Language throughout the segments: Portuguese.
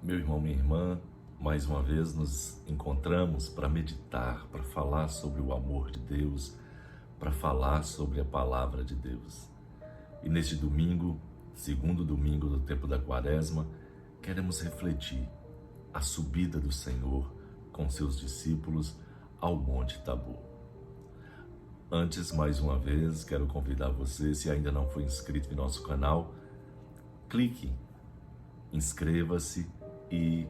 Meu irmão, minha irmã, mais uma vez nos encontramos para meditar, para falar sobre o amor de Deus, para falar sobre a palavra de Deus. E neste domingo, segundo domingo do tempo da Quaresma, queremos refletir a subida do Senhor com seus discípulos ao Monte Tabor. Antes, mais uma vez, quero convidar você, se ainda não foi inscrito em nosso canal, clique, inscreva-se e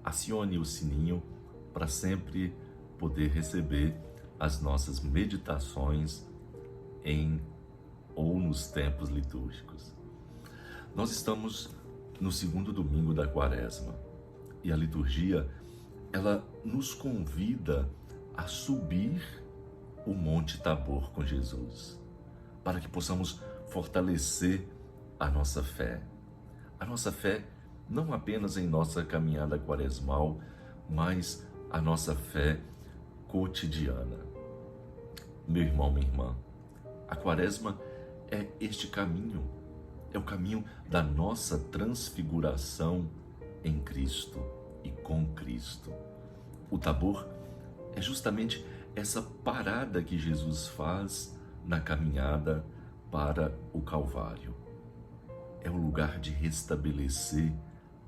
acione o sininho para sempre poder receber as nossas meditações em ou nos tempos litúrgicos. Nós estamos no segundo domingo da Quaresma e a liturgia, ela nos convida a subir o Monte Tabor com Jesus, para que possamos fortalecer a nossa fé. A nossa fé não apenas em nossa caminhada quaresmal, mas a nossa fé cotidiana. Meu irmão, minha irmã, a Quaresma é este caminho, é o caminho da nossa transfiguração em Cristo e com Cristo. O Tabor é justamente essa parada que Jesus faz na caminhada para o Calvário. É o lugar de restabelecer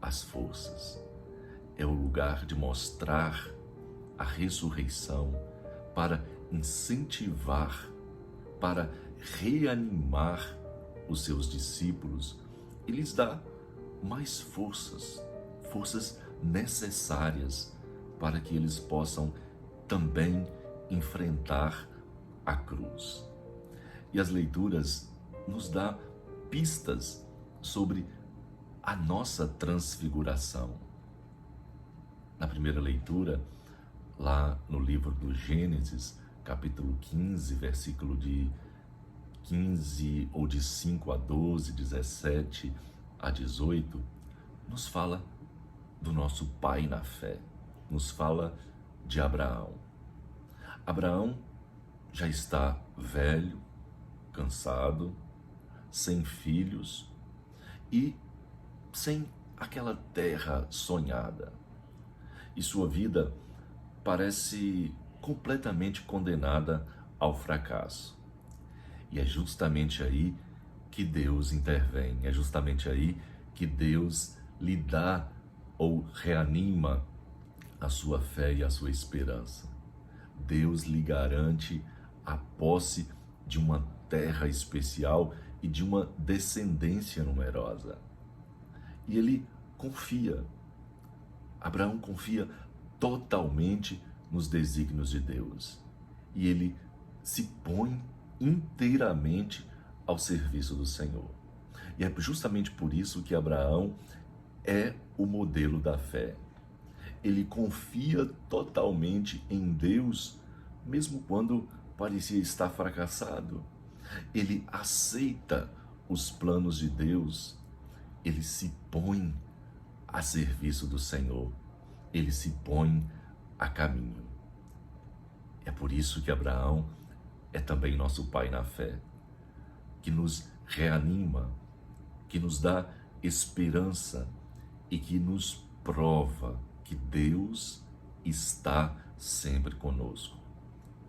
as forças. É o lugar de mostrar a ressurreição para incentivar, para reanimar os seus discípulos e lhes dar mais forças, forças necessárias para que eles possam também enfrentar a cruz. E as leituras nos dão pistas sobre a nossa transfiguração. Na primeira leitura, lá no livro do Gênesis, capítulo 15, versículo de 15 ou de 5 a 12, 17 a 18, nos fala do nosso pai na fé, nos fala de Abraão. Abraão já está velho, cansado, sem filhos e sem aquela terra sonhada. E sua vida parece completamente condenada ao fracasso. E é justamente aí que Deus intervém, é justamente aí que Deus lhe dá ou reanima a sua fé e a sua esperança. Deus lhe garante a posse de uma terra especial e de uma descendência numerosa. E ele confia, Abraão confia totalmente nos desígnios de Deus. E ele se põe inteiramente ao serviço do Senhor. E é justamente por isso que Abraão é o modelo da fé. Ele confia totalmente em Deus, mesmo quando parecia estar fracassado. Ele aceita os planos de Deus, ele se põe a serviço do Senhor, ele se põe a caminho. É por isso que Abraão é também nosso pai na fé, que nos reanima, que nos dá esperança e que nos prova que Deus está sempre conosco,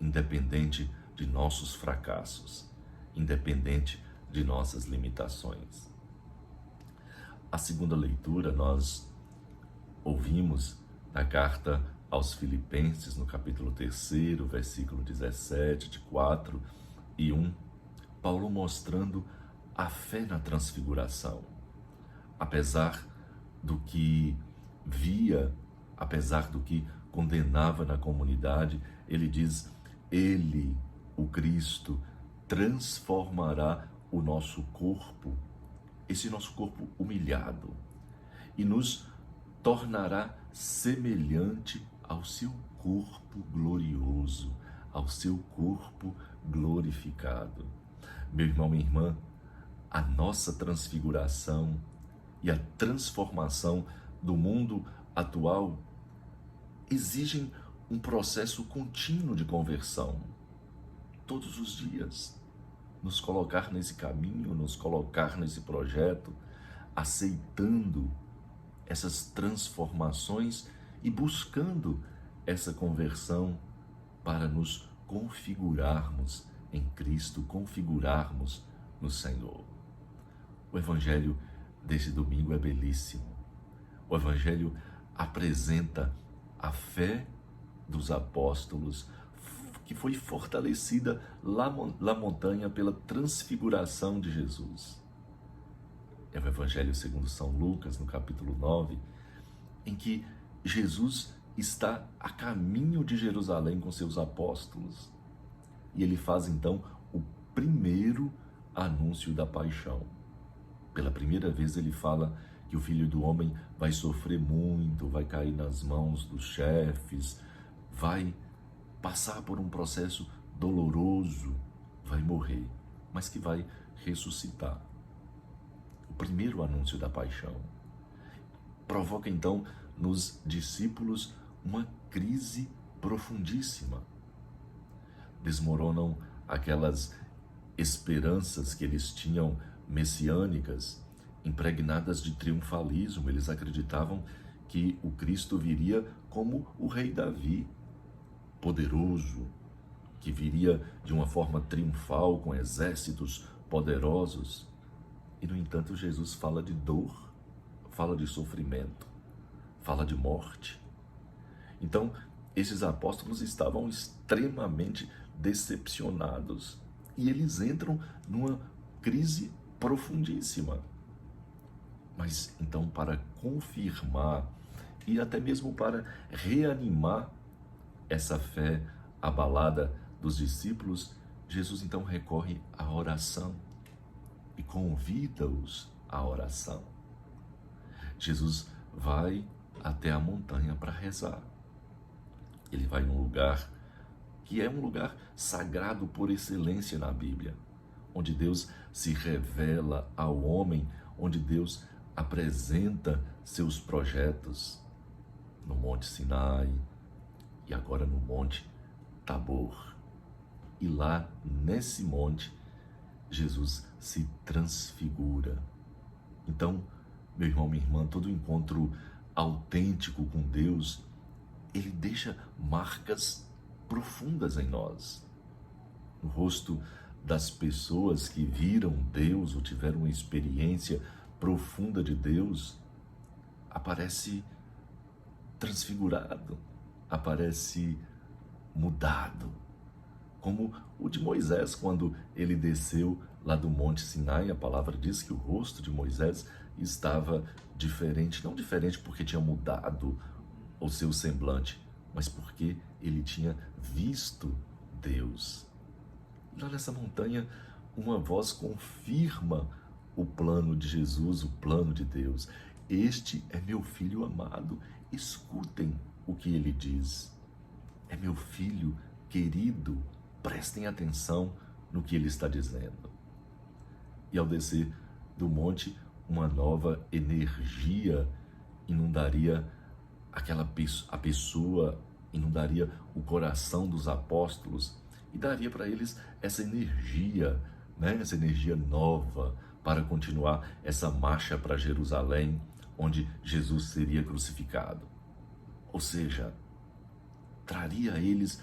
independente de nossos fracassos, independente de nossas limitações. A segunda leitura nós ouvimos na carta aos Filipenses, no capítulo 3, versículo 17, de 4 e 1, Paulo mostrando a fé na transfiguração. Apesar do que via, apesar do que condenava na comunidade, ele diz: Ele, o Cristo, transformará o nosso corpo, esse nosso corpo humilhado, e nos tornará semelhante ao seu corpo glorioso, ao seu corpo glorificado. Meu irmão, minha irmã, a nossa transfiguração e a transformação do mundo atual exigem um processo contínuo de conversão. Todos os dias, nos colocar nesse caminho, nos colocar nesse projeto, aceitando essas transformações e buscando essa conversão para nos configurarmos em Cristo, configurarmos no Senhor. O Evangelho desse domingo é belíssimo. O Evangelho apresenta a fé dos apóstolos, que foi fortalecida lá na montanha pela transfiguração de Jesus. É o Evangelho segundo São Lucas, no capítulo 9, em que Jesus está a caminho de Jerusalém com seus apóstolos. E ele faz então o primeiro anúncio da paixão. Pela primeira vez ele fala que o Filho do Homem vai sofrer muito, vai cair nas mãos dos chefes, vai passar por um processo doloroso, vai morrer, mas que vai ressuscitar. O primeiro anúncio da paixão provoca então nos discípulos uma crise profundíssima. Desmoronam aquelas esperanças que eles tinham messiânicas, impregnadas de triunfalismo. Eles acreditavam que o Cristo viria como o rei Davi, poderoso, que viria de uma forma triunfal, com exércitos poderosos. E, no entanto, Jesus fala de dor, fala de sofrimento, fala de morte. Então, esses apóstolos estavam extremamente decepcionados e eles entram numa crise profundíssima. Mas, então, para confirmar e até mesmo para reanimar essa fé abalada dos discípulos, Jesus então recorre à oração e convida-os à oração. Jesus vai até a montanha para rezar. Ele vai num lugar que é um lugar sagrado por excelência na Bíblia, onde Deus se revela ao homem, onde Deus apresenta seus projetos, no Monte Sinai e agora no Monte Tabor. E lá, nesse monte, Jesus se transfigura. Então, meu irmão, minha irmã, todo encontro autêntico com Deus, ele deixa marcas profundas em nós. No rosto das pessoas que viram Deus ou tiveram uma experiência profunda de Deus, aparece transfigurado, aparece mudado, como o de Moisés, quando ele desceu lá do Monte Sinai. A palavra diz que o rosto de Moisés estava diferente, não diferente porque tinha mudado o seu semblante, mas porque ele tinha visto Deus. Lá nessa montanha, uma voz confirma o plano de Jesus, o plano de Deus. Este é meu filho amado, escutem o que ele diz. É meu filho querido, prestem atenção no que ele está dizendo. E ao descer do monte, uma nova energia inundaria a pessoa, inundaria o coração dos apóstolos e daria para eles essa energia, essa energia nova para continuar essa marcha para Jerusalém, onde Jesus seria crucificado. Ou seja, traria a eles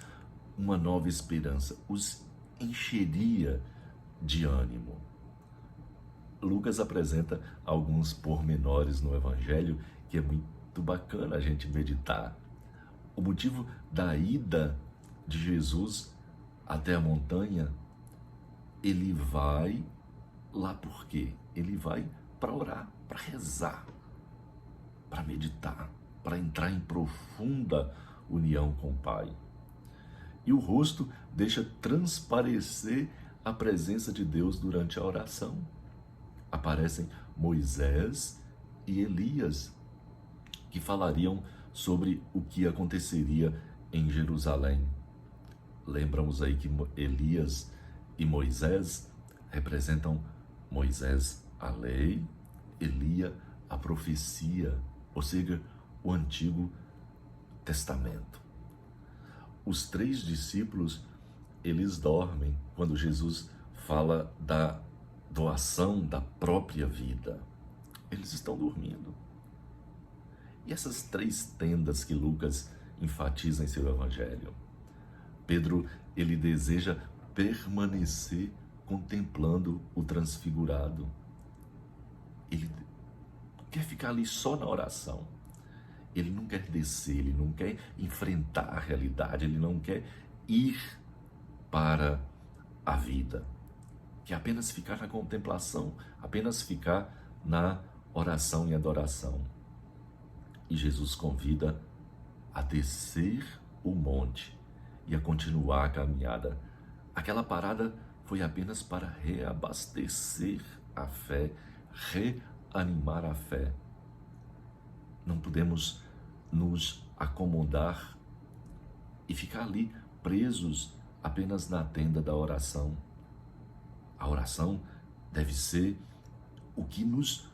uma nova esperança, os encheria de ânimo. Lucas apresenta alguns pormenores no Evangelho que é muito bacana a gente meditar. O motivo da ida de Jesus até a montanha, ele vai lá por quê? Ele vai para orar, para rezar, para meditar, para entrar em profunda união com o Pai. E o rosto deixa transparecer a presença de Deus durante a oração. Aparecem Moisés e Elias, que falariam sobre o que aconteceria em Jerusalém. Lembramos aí que Elias e Moisés representam Moisés a lei, Elias a profecia, ou seja, o Antigo Testamento. Os 3 discípulos, eles dormem quando Jesus fala da doação da própria vida. Eles estão dormindo. E essas 3 tendas que Lucas enfatiza em seu evangelho. Pedro, ele deseja permanecer contemplando o transfigurado. Ele quer ficar ali só na oração. Ele não quer descer, ele não quer enfrentar a realidade, ele não quer ir para a vida. Quer apenas ficar na contemplação, apenas ficar na oração e adoração. E Jesus convida a descer o monte e a continuar a caminhada. Aquela parada foi apenas para reabastecer a fé, reanimar a fé. Não podemos nos acomodar e ficar ali presos apenas na tenda da oração. A oração deve ser o que nos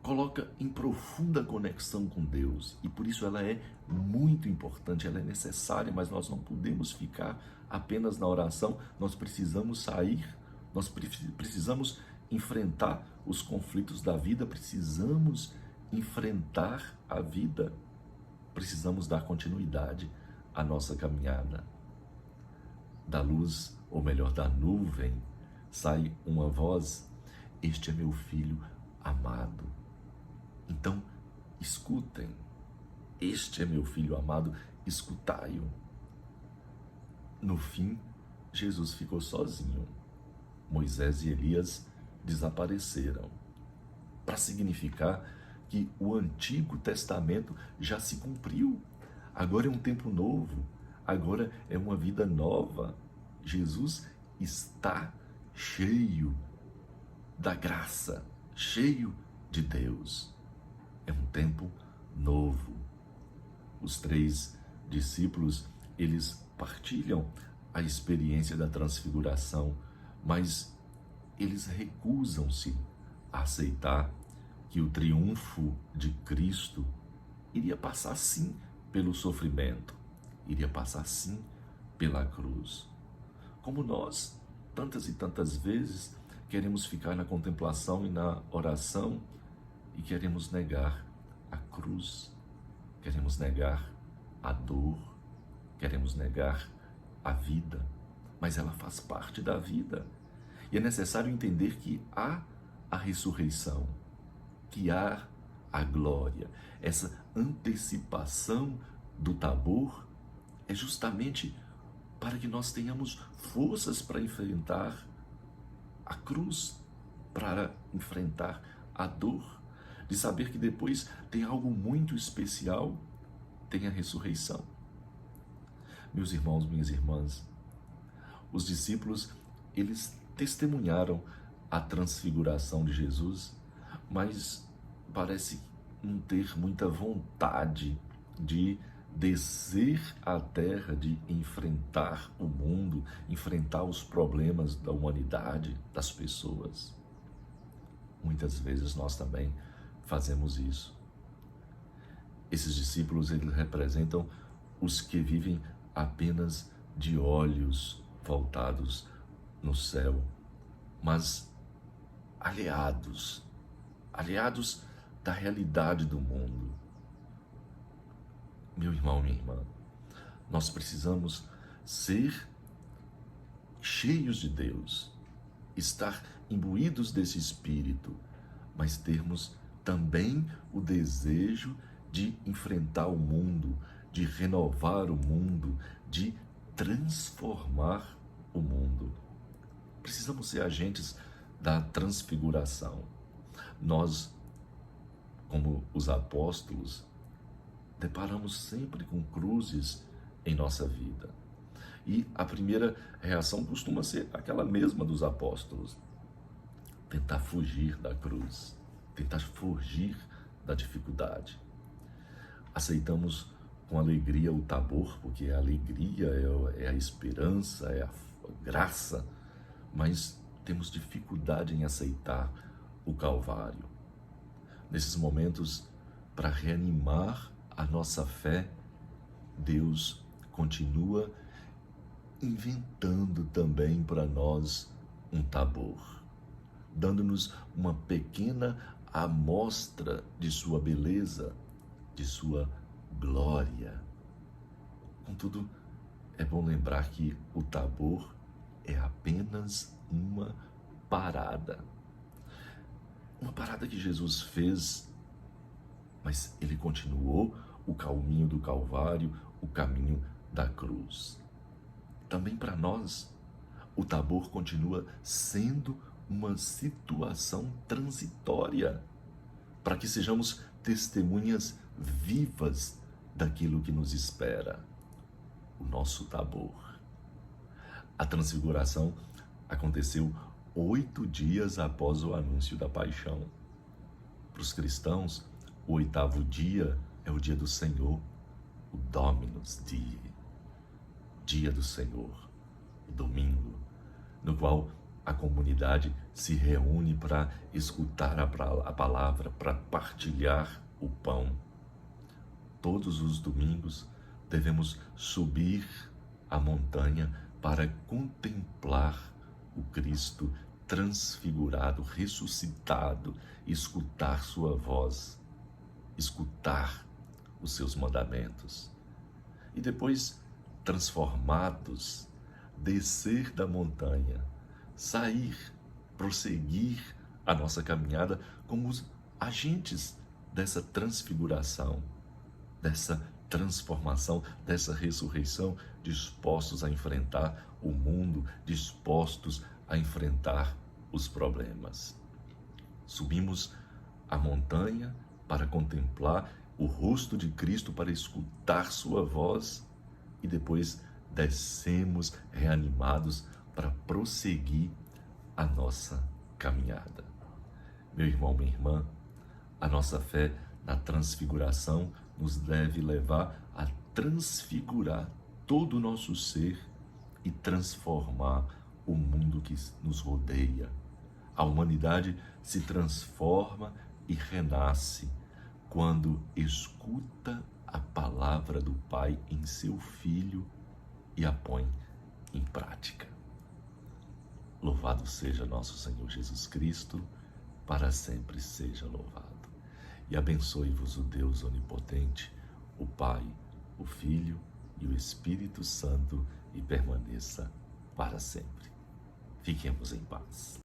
coloca em profunda conexão com Deus, e por isso ela é muito importante, ela é necessária, mas nós não podemos ficar apenas na oração. Nós precisamos sair, nós precisamos enfrentar os conflitos da vida, precisamos enfrentar a vida, precisamos dar continuidade à nossa caminhada. Da luz, ou melhor, da nuvem, sai uma voz: este é meu filho amado. Então, escutem. Este é meu filho amado, escutai-o. No fim, Jesus ficou sozinho. Moisés e Elias desapareceram, para significar que o Antigo Testamento já se cumpriu. Agora é um tempo novo, agora é uma vida nova. Jesus está cheio da graça, cheio de Deus. É um tempo novo. Os 3 discípulos, eles partilham a experiência da transfiguração, mas eles recusam-se a aceitar que o triunfo de Cristo iria passar sim pelo sofrimento, iria passar sim pela cruz. Como nós, tantas e tantas vezes, queremos ficar na contemplação e na oração e queremos negar a cruz, queremos negar a dor, queremos negar a vida, mas ela faz parte da vida. E é necessário entender que há a ressurreição, que há a glória. Essa antecipação do Tabor é justamente para que nós tenhamos forças para enfrentar a cruz, para enfrentar a dor, de saber que depois tem algo muito especial, tem a ressurreição. Meus irmãos, minhas irmãs, os discípulos, eles testemunharam a transfiguração de Jesus, mas parece não ter muita vontade de descer à terra, de enfrentar o mundo, enfrentar os problemas da humanidade, das pessoas. Muitas vezes nós também fazemos isso. Esses discípulos, eles representam os que vivem apenas de olhos voltados no céu, mas aliados da realidade do mundo. Meu irmão, minha irmã, nós precisamos ser cheios de Deus, estar imbuídos desse Espírito, mas termos também o desejo de enfrentar o mundo, de renovar o mundo, de transformar o mundo. Precisamos ser agentes da transfiguração. Nós, como os apóstolos, deparamos sempre com cruzes em nossa vida. E a primeira reação costuma ser aquela mesma dos apóstolos: tentar fugir da cruz, tentar fugir da dificuldade. Aceitamos com alegria o Tabor, porque a alegria é a esperança, é a graça, mas temos dificuldade em aceitar o Calvário. Nesses momentos, para reanimar a nossa fé, Deus continua inventando também para nós um Tabor, dando-nos uma pequena amostra de sua beleza, de sua glória. Contudo, é bom lembrar que o Tabor é apenas uma parada. Uma parada que Jesus fez, mas ele continuou o caminho do Calvário, o caminho da cruz. Também para nós, o Tabor continua sendo uma situação transitória, para que sejamos testemunhas vivas daquilo que nos espera, o nosso Tabor. A transfiguração aconteceu 8 dias após o anúncio da paixão. Para os cristãos, o 8º dia é o dia do Senhor, o Dominus Dei, dia do Senhor, o domingo, no qual a comunidade se reúne para escutar a palavra, para partilhar o pão. Todos os domingos devemos subir a montanha para contemplar o Cristo transfigurado, ressuscitado, escutar sua voz, escutar os seus mandamentos. E depois, transformados, descer da montanha, sair, prosseguir a nossa caminhada como os agentes dessa transfiguração, dessa transformação, dessa ressurreição, dispostos a enfrentar o mundo, dispostos a enfrentar os problemas. Subimos a montanha para contemplar o rosto de Cristo, para escutar sua voz, e depois descemos reanimados para prosseguir a nossa caminhada. Meu irmão, minha irmã, a nossa fé na transfiguração nos deve levar a transfigurar todo o nosso ser e transformar o mundo que nos rodeia. A humanidade se transforma e renasce quando escuta a palavra do Pai em seu Filho e a põe em prática. Louvado seja nosso Senhor Jesus Cristo, para sempre seja louvado. E abençoe-vos o Deus onipotente, o Pai, o Filho e o Espírito Santo, e permaneça para sempre. Fiquemos em paz.